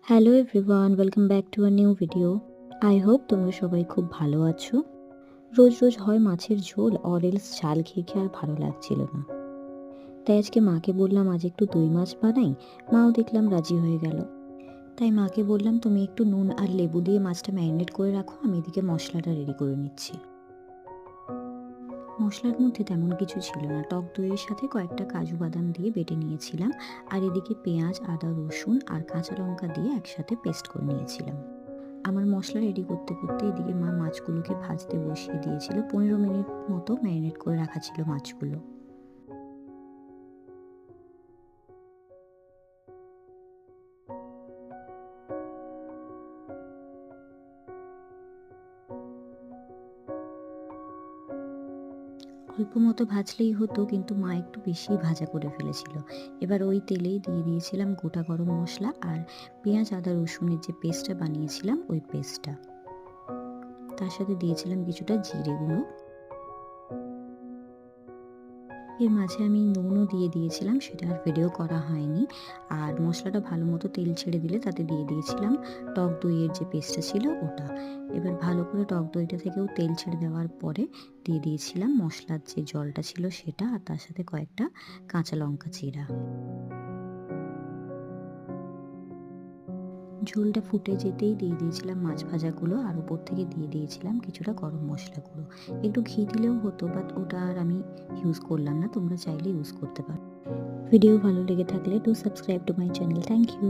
Hello everyone, welcome back to a new video. I hope তোমরা সবাই খুব ভালো আছো। রোজ রোজ হয় মাছের ঝোল অর এলস ঝাল খেয়ে খেয়ে আর ভালো লাগছিল না। তাই আজকে মাকে বললাম আজ একটু দই মাছ বানাই। মাও দেখলাম রাজি হয়ে গেল। তাই মাকে বললাম তুমি একটু নুন আর লেবু দিয়ে মাছটা ম্যারিনেট করে রাখো, আমি এদিকে মশলাটা রেডি করে নিচ্ছি। মশলার মধ্যে তেমন কিছু ছিল না, টক দইয়ের সাথে কয়েকটা কাজু বাদাম দিয়ে বেটে নিয়েছিলাম, আর এদিকে পেঁয়াজ, আদা, রসুন আর কাঁচা লঙ্কা দিয়ে একসাথে পেস্ট করে নিয়েছিলাম। আমার মশলা রেডি করতে করতে এদিকে মা মাছগুলোকে ভাজতে বসিয়ে দিয়েছিল। 15 মিনিট মতো ম্যারিনেট করে রাখা ছিল মাছগুলো। অল্প মতো ভাজলেই হতো, কিন্তু মা একটু বেশি ভাজা করে ফেলেছিল। এবার ওই তেলেই দিয়ে দিয়েছিলাম গোটা গরম মশলা আর পেঁয়াজ, আদা, রসুনের যে পেস্টটা বানিয়েছিলাম ওই পেস্টটা। তার সাথে দিয়েছিলাম কিছুটা জিরে গুঁড়ো। এর মাঝে আমি নুনও দিয়ে দিয়েছিলাম, সেটা আর ভিডিও করা হয়নি। আর মশলাটা ভালো মতো তেল ছেড়ে দিলে তাতে দিয়ে দিয়েছিলাম টক দইয়ের যে পেস্টটা ছিল ওটা। এবার ভালো করে টক দইটা থেকেও তেল ছেড়ে দেওয়ার পরে দিয়ে দিয়েছিলাম মশলার যে জলটা ছিল সেটা, আর তার সাথে কয়েকটা কাঁচা লঙ্কা চিরা। ঝোলটা ফুটে যেতেই দিয়ে দিয়েছিলাম মাছ ভাজাগুলো, আর উপর থেকে দিয়ে দিয়েছিলাম কিছুটা গরম মশলা গুঁড়ো। একটু ঘি দিলেও হতো, বাট ওটা আর আমি ইউজ করলাম না, তোমরা চাইলে ইউজ করতে পারো। ভিডিও ভালো লেগে থাকলে do subscribe to my channel. Thank you.